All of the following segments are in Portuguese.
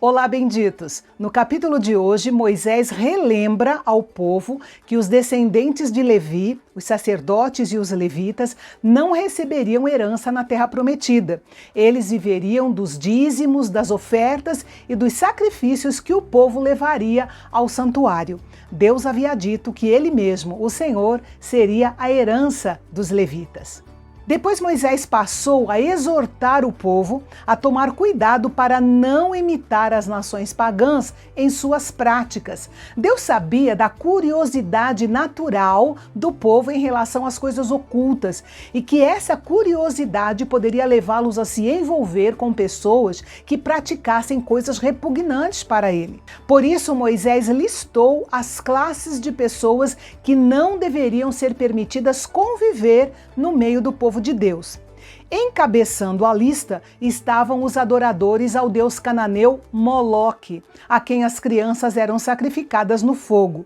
Olá, benditos! No capítulo de hoje, Moisés relembra ao povo que os descendentes de Levi, os sacerdotes e os levitas, não receberiam herança na terra prometida. Eles viveriam dos dízimos, das ofertas e dos sacrifícios que o povo levaria ao santuário. Deus havia dito que ele mesmo, o Senhor, seria a herança dos levitas. Depois Moisés passou a exortar o povo a tomar cuidado para não imitar as nações pagãs em suas práticas. Deus sabia da curiosidade natural do povo em relação às coisas ocultas e que essa curiosidade poderia levá-los a se envolver com pessoas que praticassem coisas repugnantes para ele. Por isso Moisés listou as classes de pessoas que não deveriam ser permitidas conviver no meio do povo de Deus. Encabeçando a lista estavam os adoradores ao deus cananeu Moloque, a quem as crianças eram sacrificadas no fogo.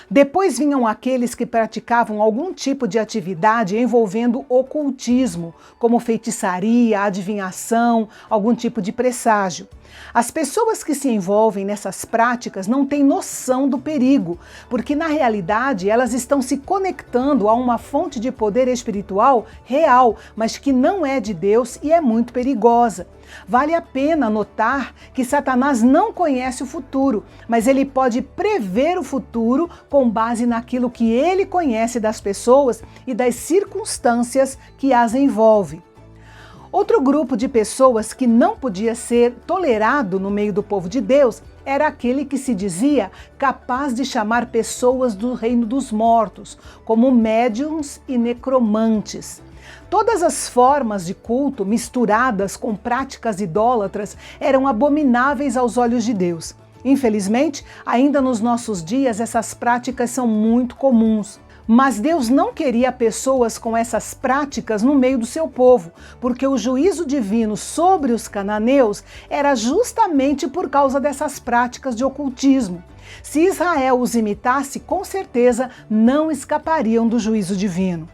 Depois vinham aqueles que praticavam algum tipo de atividade envolvendo ocultismo, como feitiçaria, adivinhação, algum tipo de presságio. As pessoas que se envolvem nessas práticas não têm noção do perigo, porque na realidade elas estão se conectando a uma fonte de poder espiritual real, mas que não é de Deus e é muito perigosa. Vale a pena notar que Satanás não conhece o futuro, mas ele pode prever o futuro com base naquilo que ele conhece das pessoas e das circunstâncias que as envolvem. Outro grupo de pessoas que não podia ser tolerado no meio do povo de Deus era aquele que se dizia capaz de chamar pessoas do reino dos mortos, como médiuns e necromantes. Todas as formas de culto misturadas com práticas idólatras eram abomináveis aos olhos de Deus. Infelizmente, ainda nos nossos dias, essas práticas são muito comuns. Mas Deus não queria pessoas com essas práticas no meio do seu povo, porque o juízo divino sobre os cananeus era justamente por causa dessas práticas de ocultismo. Se Israel os imitasse, com certeza não escapariam do juízo divino.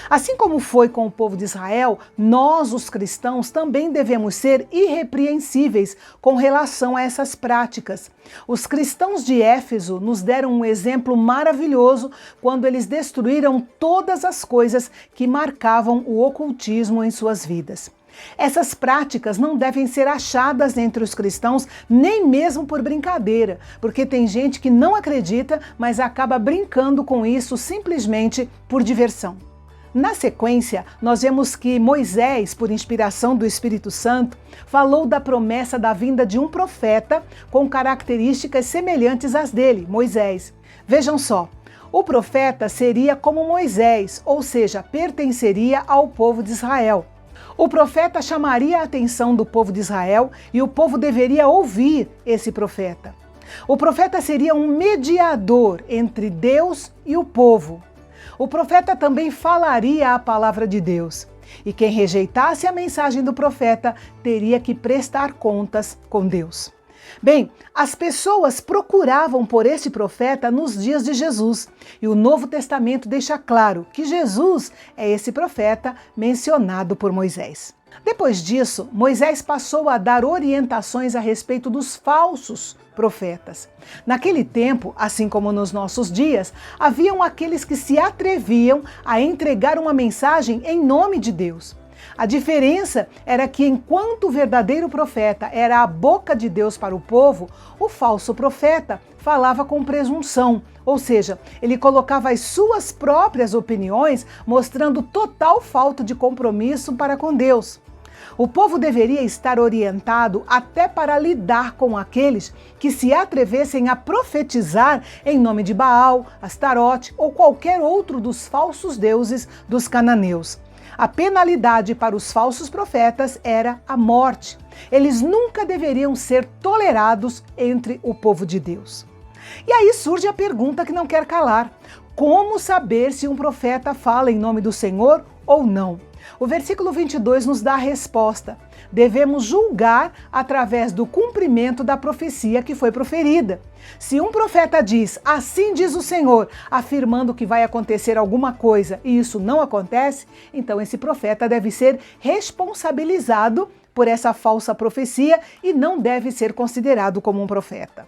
Assim como foi com o povo de Israel, nós, os cristãos, também devemos ser irrepreensíveis com relação a essas práticas. Os cristãos de Éfeso nos deram um exemplo maravilhoso quando eles destruíram todas as coisas que marcavam o ocultismo em suas vidas. Essas práticas não devem ser achadas entre os cristãos nem mesmo por brincadeira, porque tem gente que não acredita, mas acaba brincando com isso simplesmente por diversão. Na sequência, nós vemos que Moisés, por inspiração do Espírito Santo, falou da promessa da vinda de um profeta com características semelhantes às dele, Moisés. Vejam só, o profeta seria como Moisés, ou seja, pertenceria ao povo de Israel. O profeta chamaria a atenção do povo de Israel e o povo deveria ouvir esse profeta. O profeta seria um mediador entre Deus e o povo. O profeta também falaria a palavra de Deus, e quem rejeitasse a mensagem do profeta teria que prestar contas com Deus. Bem, as pessoas procuravam por esse profeta nos dias de Jesus, e o Novo Testamento deixa claro que Jesus é esse profeta mencionado por Moisés. Depois disso, Moisés passou a dar orientações a respeito dos falsos profetas. Naquele tempo, assim como nos nossos dias, haviam aqueles que se atreviam a entregar uma mensagem em nome de Deus. A diferença era que enquanto o verdadeiro profeta era a boca de Deus para o povo, o falso profeta falava com presunção, ou seja, ele colocava as suas próprias opiniões, mostrando total falta de compromisso para com Deus. O povo deveria estar orientado até para lidar com aqueles que se atrevessem a profetizar em nome de Baal, Astarote ou qualquer outro dos falsos deuses dos cananeus. A penalidade para os falsos profetas era a morte. Eles nunca deveriam ser tolerados entre o povo de Deus. E aí surge a pergunta que não quer calar: como saber se um profeta fala em nome do Senhor ou não? O versículo 22 nos dá a resposta. Devemos julgar através do cumprimento da profecia que foi proferida. Se um profeta diz, assim diz o Senhor, afirmando que vai acontecer alguma coisa e isso não acontece, então esse profeta deve ser responsabilizado por essa falsa profecia e não deve ser considerado como um profeta.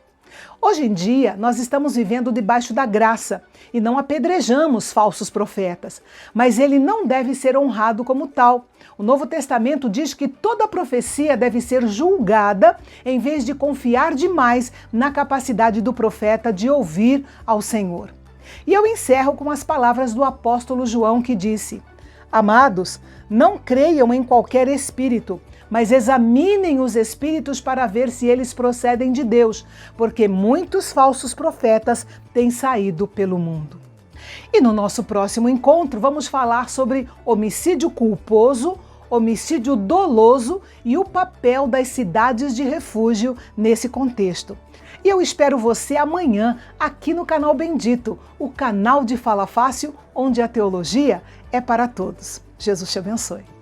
Hoje em dia, nós estamos vivendo debaixo da graça e não apedrejamos falsos profetas, mas ele não deve ser honrado como tal. O Novo Testamento diz que toda profecia deve ser julgada em vez de confiar demais na capacidade do profeta de ouvir ao Senhor. E eu encerro com as palavras do apóstolo João que disse: Amados, não creiam em qualquer espírito, mas examinem os espíritos para ver se eles procedem de Deus, porque muitos falsos profetas têm saído pelo mundo. E no nosso próximo encontro vamos falar sobre homicídio culposo, homicídio doloso e o papel das cidades de refúgio nesse contexto. E eu espero você amanhã aqui no Canal Bendito, o canal de Fala Fácil, onde a teologia é para todos. Jesus te abençoe.